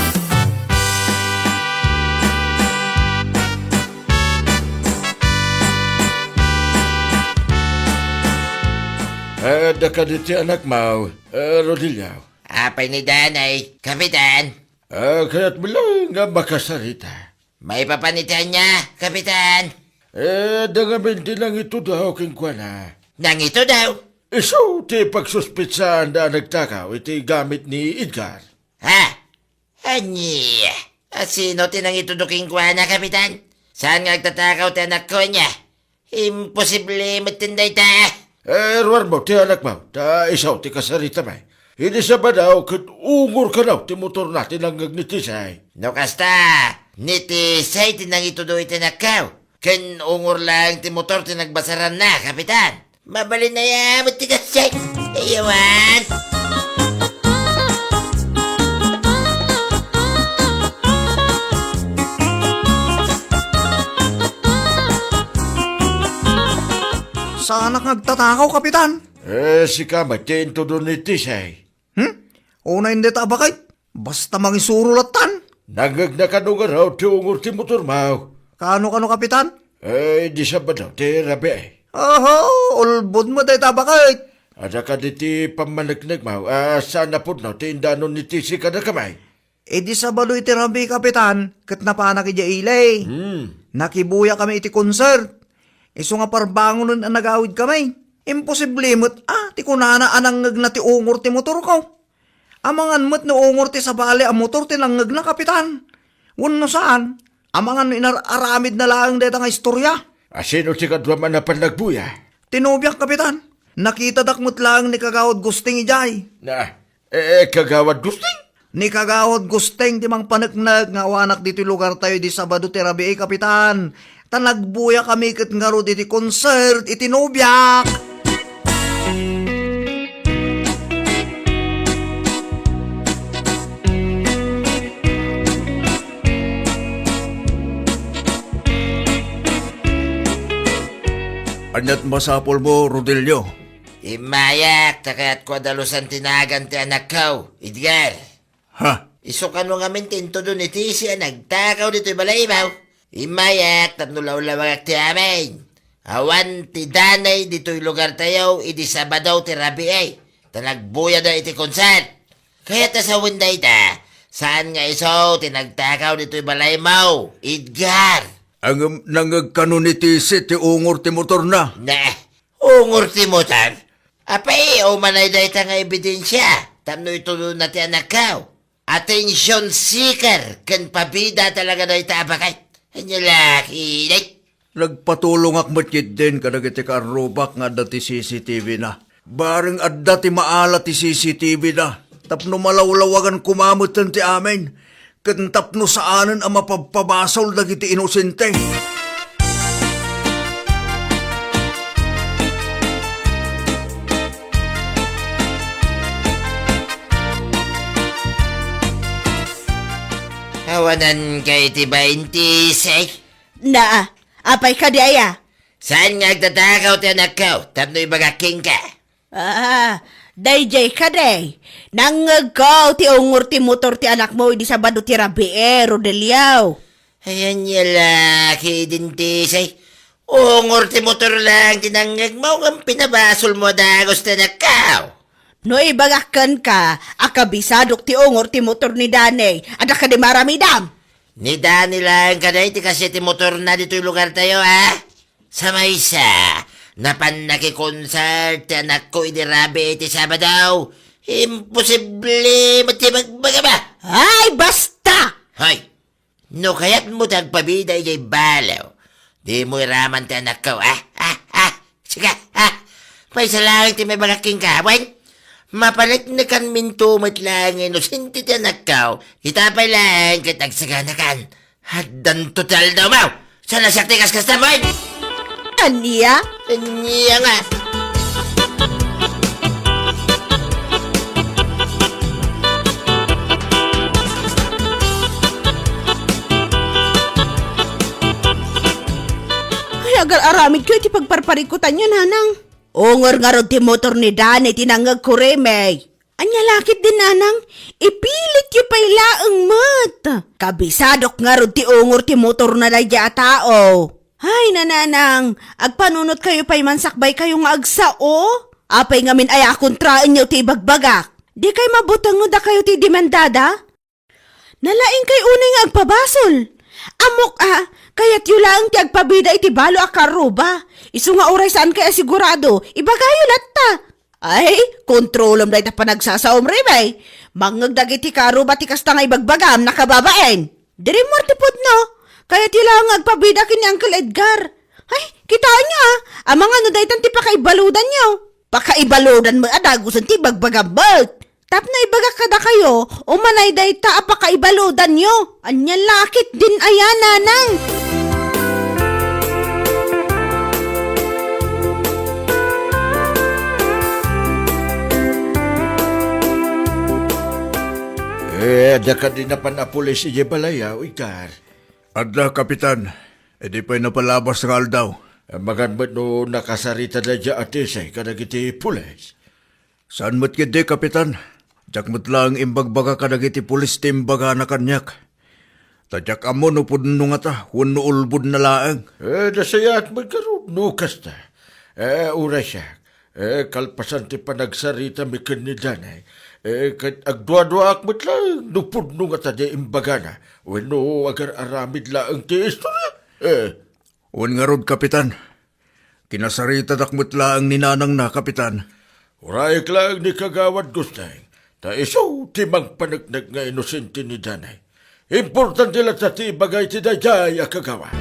Da ka diti anak mo, Rodilio.
Apay ni Danay, kapitan.
Kaya't bilang nga makasarita.
May papanitan niya, kapitan.
Da nga binti lang ito daw king kwa na.
Nang ito daw.
So, ti pagsuspitsaan da nagtakaw, iti gamit ni Edgar.
Ha? Anyi? At sino tinang ituduking kwa na, kapitan? Saan nga agtatakaw ti anak ko niya? Imposible matinday ta.
Ruar mo, ti anak mo, ta isaw ti kasarita may. Hindi sa ba daw, kat ungor ka daw, ti motor natin ang ngagnitisay.
No kasta, nitisay tinang itudoy tinakaw. Ken ungor lang ti motor tinagbasaran na, kapitan. Mabalin na yan, matikasay. Ayawan.
Saan nagtatakaw, kapitan?
Si Kamat, ti into doon nitisay.
Una hindi tabakay. Basta mangisurulatan.
Nagag na kanuga raw, ti ungor ti motor mo.
Kano, kapitan?
Di sa ba daw, ti rabi ay.
Oho, ulbod mo day tabakay.
Ada ka diti pamanagnag mo, sana po no, ti indanon nitisi ka na kamay.
Di sa balo iti rambi, kapitan, kat napanak iti ilay. Nakibuya kami iti concert. Iso nga parbangon nun ang nagawid kami. Imposible mo't, ti kunana anangag na ti ungor ti motor ko. Amangan mo't no ungor ti sa bali ang motor ti langag na, kapitan. Wano saan? Amangan no inararamid na lang dito nga istorya.
Sino si kadwa man na panagbuya?
Tinubiyak, kapitan. Nakita dakmot lang ni Kagawad Gusting ijay.
Na, kagawad gusting?
Ni Kagawad Gusting di mang panagnag nga wanak dito lugar tayo di Sabado ti Rabi, kapitan. Tanagbuya kami kat nga ro diti concert, itinubiyak.
Anyat masapol mo, Rodelio.
Imayak, takayat ko dalusan tinagan ti anak ko, Edgar.
Ha?
Iso ka nung amin tinto doon iti siya, nagtakaw dito'y balaybaw. Imayak, tatno lawag ti amin. Awan ti Danay dito'y lugar tayo, idi Sabado ti Rabi ay. Tanagbuya da iti konsert. Kaya ta sa winday ta, Saan nga iso, tinagtakaw dito'y balay mo, Edgar?
Ang nangagkano ni Tisi ti ungor ti motor na.
Ungor ti motor? Apay, manay dahi nga ebidensya. Tamno ito na ti anak ka. Attention seeker, kan pabida talaga dahi tabakay. Anya laki, day.
Nagpatulong akmat din kadagiti karubak nga dati CCTV na. Bareng at dati maala ti CCTV na. Tapno malawlawagan kumamutan ti amin. Kan tapno saanan ang mapapabasol dagiti inosente.
Awanan kay ti 26.
Na, apay ka di aya?
Saan nga agtatakaw ti anak ka? Tapno ibagaking ka.
Dayjay ka day. Nangagaw ti ungor ti motor ti anak mo di sabado ti Rabier, Rodeliao.
Ayan niya laki din tisay. Ungor ti motor lang tinanggag mo ang pinabasol mo dagos ti anak ka.
No ibagakan ka, akabisadok ti ungor ti motor ni Danay, ada ka di maramidam.
Ni Dani lang kaday ti kasi ti motor na dito'y lugar tayo ha. Sa maysa, napan nakikonsert ti anak ko idirabi iti Sabadaw. Imposible matibagbaga ba?
Ay, basta!
Hoy, no kaya't mo tagpabida ijay balaw. Di mo iraman ti anak ko, Sige, May salang ti may bagaking kawan. Mapaliknakan minto matlang inosente ti anak ko. Itapay lang katagsaganakan. Haddan total daw mo. Sana sakti kas na mo.
Aniya?
Anya nga.
Ay, agar aramid ko iti pagparparikutan yun, Nanang. Ungor nga ron ti motor ni Danay, tinangag ko remay. Anya lakit din, Nanang. Ipilit yu pa'y laang mat. Kabisadok nga ron ti ungor ti motor na dadya tao. Ay, nananang, agpanunot kayo pa'y mansakbay kayo nga agsao. Apay ngamin ay akontraan nyo ti ibagbagak. Di kay mabutang no da kayo ti demandada? Nalaing kay unay nga agpabasol. Amok kaya't yu lang ti agpabida iti balo a karuba. Isu nga oray saan kaya sigurado, ibagayo latta. Ay, kontrolom dahi ta panagsasaom rimay. Mangagdag iti karuba ti kasta nga ibagbagam nakababaen. Diri mortipod no, kaya't yu lang agpabida kini Uncle Edgar. Ay, kitaan niya ang mga no dahi ti pakaibaludan niyo. Pakaibaludan mo adagusan ti bagbagabot. Tap na ibagak kada kayo, umanay day ta apakaibaludan nyo. Anya lakit din ayan, Nanang.
Ada ka din na panapulis ije balaya, Edgar.
Adla, Kapitan. Di pa'y napalabas ng aldaw.
Magan ba't no nakasarita na dya atisay kadagiti pulis?
Saan mo't kidi, Kapitan? Jakmot lang imbagbaga kadagiti pulis timbaga na kanyak. Tadyak amo no pudno nga ta, wano ulbud na laang.
Dasayat magkaroon, nukas ta. Ura siya. Kalpasan ti panagsarita mi ni Danay. Kahit agdwa-dwa akmat lang, nupudno nga ta di imbaga na. Wano agar aramid laang ti istorya.
Wan nga rod, Kapitan. Kinasarita dakmot laang ninanang na, Kapitan.
Urayik lang ni Kagawad Gustay. Ta iso ti magpanagnag nga inosente ni Danay. Importante lang sa ti bagay ti dayay a Kagawad.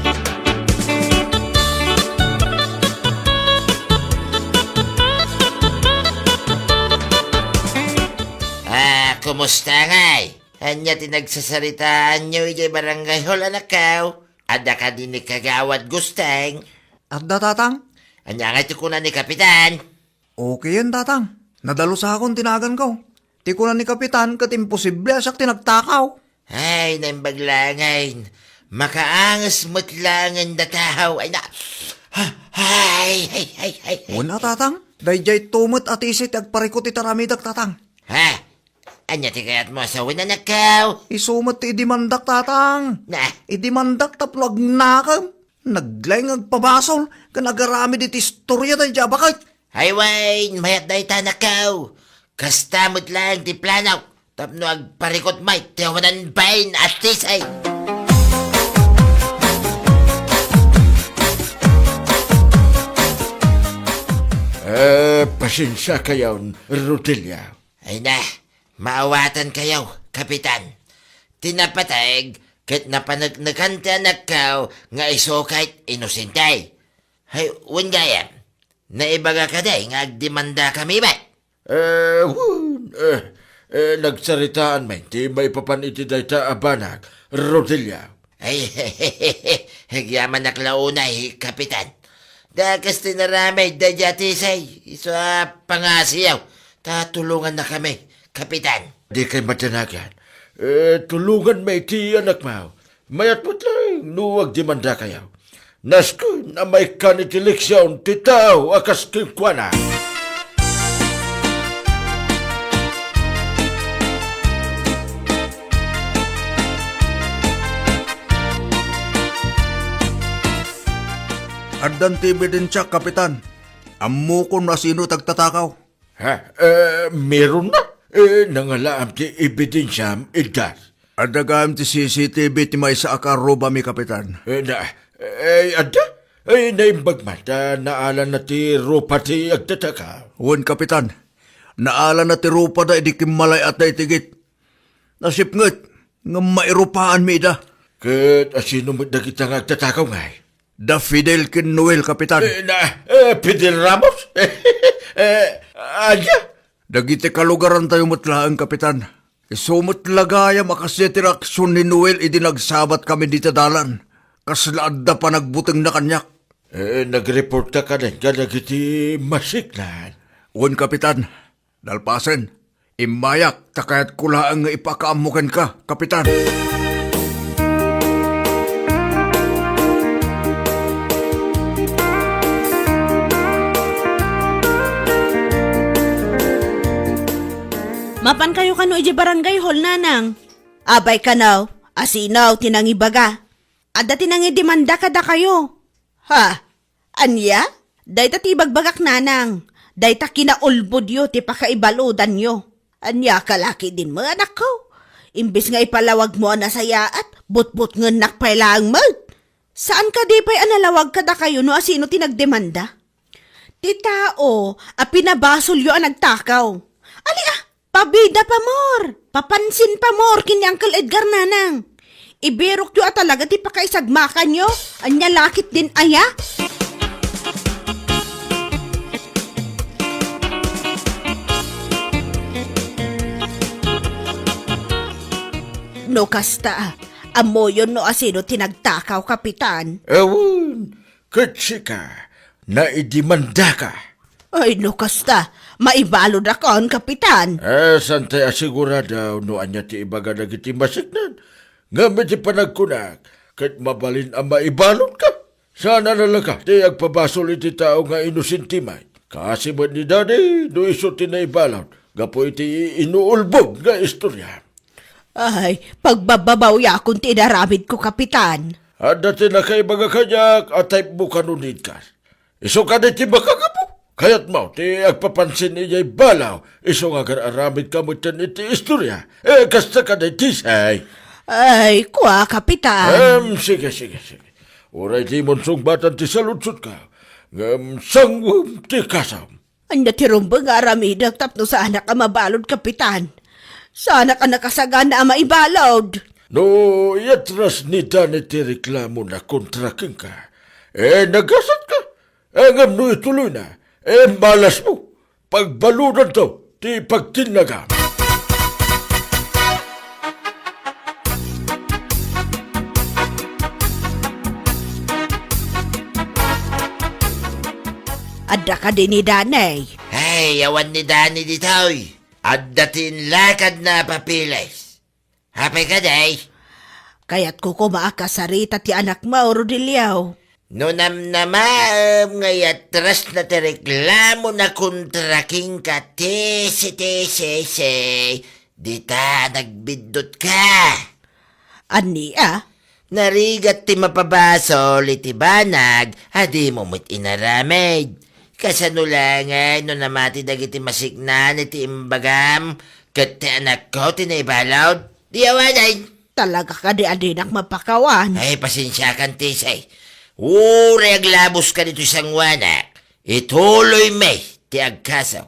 Kumusta ngay? Anya tinagsasaritaan nyo ijay barangay hall anakaw. Ada ka din ni Kagawad Gusteng.
Adda, tatang?
Anya nga tikunan ni Kapitan.
Okay yan, tatang. Nadalo sa akong tinagan ko. Tikunan ni Kapitan kat imposible asak tinagtakaw.
Ay, naimbaglangan. Makaangas mo't langan na tao. Ay na. Ay.
Una, tatang. Dayjay tumot at isit agparikot itaramidak, tatang.
Ha? Anya ti kayat mo sa winanakaw?
Isumot ti idimandak, tatang.
Na.
Idimandak taplag nakam. Naglayng agpabasol. Kanagarami dit istorya tayo jabakay.
Ay, Wayne, mayat dahi tanakaw. Kastamot lang ti planaw. Tapno agparikot may tiyawanan bain astis ay.
Pasensya kayo, Rodelia.
Ay na, maawatan kayo, kapitan. Tinapatag, kat napanagnakan ta nakaw nga iso kahit inosentay. Hay, gayam, naibaga ka day nga agdemanda kami ba?
Nagsaritaan may, di may papaniti day ta abanag, Rodelia.
Ay, hagyaman naklaunay, kapitan. Dakas tinaramay, dajatisay, isa pangasiyaw. Tatulungan na kami, kapitan.
Di kay matanagan. Tulungan may ti anak mo. Mayat mo't lang, nuwag di manda kayo. Nasko na may kanitiliksyon, titaw, akas kinkwana.
Addan ti ebidensya, kapitan. Ammo ko na sino tagtatakaw.
Ha? Meron na? Nangalaam ti ebidensyam, Edgar.
Adagam ti CCTV ti may sa akaroba mi, kapitan.
Ada? Naimbag mata, naalan na ti rupa ti agtataka.
Wan, kapitan. Naala na ti rupa da idikimalay at na itigit. Nasipngat, nga mairupaan mi da.
Kat asino mo na kita nga agtatakaw ngay?
Da Fidel kin Noel, kapitan.
Fidel Ramos? Ada?
Dagiti kalugaran tayo mutlaang, kapitan. Isumot lagaya makasitiraksyon ni Noel idinagsabat kami dito dalan. Kaslaad da pa nagbuteng na kanyak.
Nag-report ka na nga nagiti masiklan.
Wan, kapitan. Dalpasen. Imayak takayat kulaang nga ipakaamukan ka, kapitan.
Mapan kayo kano iji barangay hall, nanang. Abay kanaw, asinaw, tinangibaga. Adda tinangi demanda kada kayo. Ha? Anya? Day ta tibagbagak, nanang. Day ta kinaulbod yo, ti pakaibaludan yo. Anya kalaki din mo, anak ko. Imbis nga ipalawag mo na saya at but-but nga nakpailang mo. Saan ka di pa'y analawag kada kayo no asino tinagdemanda? Ti tao, a pinabasol yo ang nagtakaw. Ali pabida pa mor, papansin pa mor kini Uncle Edgar, nanang. Ibirok yo talaga ti pakaisagmakan yo, anya lakit din aya. No kasta, amo yun no asino tinagtakaw, kapitan.
Ewan, katsika, naidimanda ka.
Ay no kasta, maibalod akon, kapitan.
Santay asigurado no anya ti ibaga nagiti masignan. Ngamit ti panagkunak, kat mabalin ang maibalon ka. Sana nalaka, ti agpabasol iti tao nga inusintimay. Kasi ba ni Daddy, no iso ti naibalon, gapo iti inuulbog nga istorya.
Ay, pagbababaw ya kung tinaramid ko, kapitan.
At dati na kay baga kanyak at type mo kanunid ka. Iso ka di ti makagapo. Kaya't mo, ti agpapansin niya'y balaw. Iso nga kararamid ka mo iti istorya. Kasta ka di tisay.
Ay, kuha, kapitan.
Sige. Uray ti monsong batan ti saludsot ka. Sangwam ti kasam.
Anya tirumbang aramidag tapno sa anak ang mabalod, kapitan. Sana ka nakasagan na maibalod.
No, yatras ni Dani ti reklamo na kontraking ka. Nagasat ka. Ngam no ituloy na. Malas mo. Pagbaludan to, ti pagtinagam.
Adda ka din ni Danay.
Hey, awan ni Dani ditoy. At datin lakad na papilis. Hapay ka, day.
Kaya't ko kumaakasarita ti anak mo, Rodilio.
No ngayat tras na ti reklamo na kontraking ka tese. Dita nagbidot ka.
Ania?
Narigat ti mapabasol iti banag, hadi mo mo't inaramid. Kasanulangan no namati dagiti masignan iti imbagam, Kati anak ko, tinaibalod. Di awanan.
Talaga ka di adinak mapakawan.
Ay, pasensya kan, Tisay. Uri aglabos ka dito isang wanak. Ituloy may, ti agkasaw.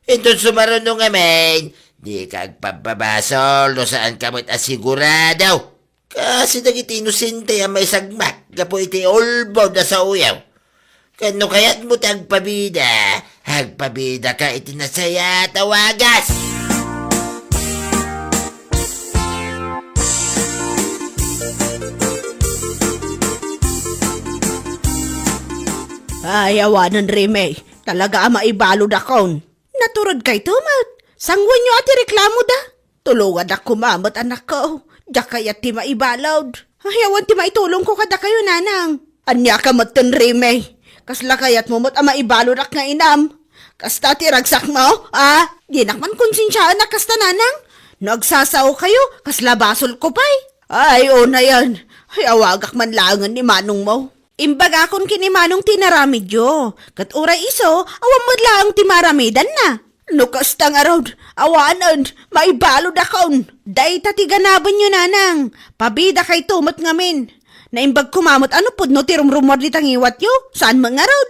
Ito sumarunong amin, di ka agpapabasol no saan ka mo't asigurado. Kasi dagiti inosente ang may sagmak, gapo iti ulbod na sa uyaw. Kano kaya't mo tagpabida, hagpabida ka iti nasaya tawagas.
Ay, awanan Rime. Talaga ang maibalod akon. Naturod kay tumat. Sangwan nyo ati reklamo da. Tulungan na kumamot anak ko. Diya kaya ti maibalod. Ay, awan ti maitulong ko kada kayo nanang. Anya ka matan Rime. Kasla kaya't mumot ang maibalod ak nga inam. Kasta ti ragsak mo, Di nakman konsensyaan na kasta nanang. Nagsasaw kayo, kasla basol ko pa'y. Ay, o na yan. Ay, awagak man langan ni manong mo. Imbaga akon kinimanong tinaramidyo. Kat uray iso, awam madlaang timaramidan na. Lukas tang arod, awanan, maibalod akon. Day tatiganaban nyo nanang, pabida kay tumot ngamin. Naimbag kumamot ano pud no tirumrumor di tangiwat yo, saan mangarod?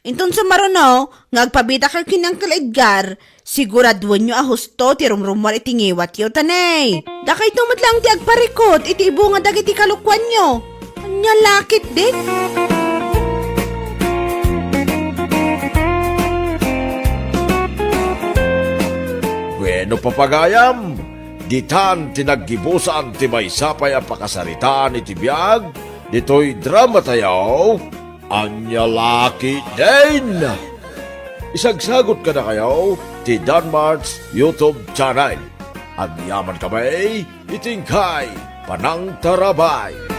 Inton sa marono, ngagpabida kay kinang Edgar, siguraduan nyo ahusto tirumrumor itingiwat yo tanay. Dakay tumot lang ti agparikot, iti ibo nga dagiti kalukwan nyo. Anya lakit dik.
Bueno papagayam, ditan tinaggibusan ti may sapay ang pakasaritaan iti biyag, dito'y drama tayo, anya laki din. Isagsagot ka na kayo, ti Danmar's YouTube channel. Agyaman kami, itingkay, panang tarabay.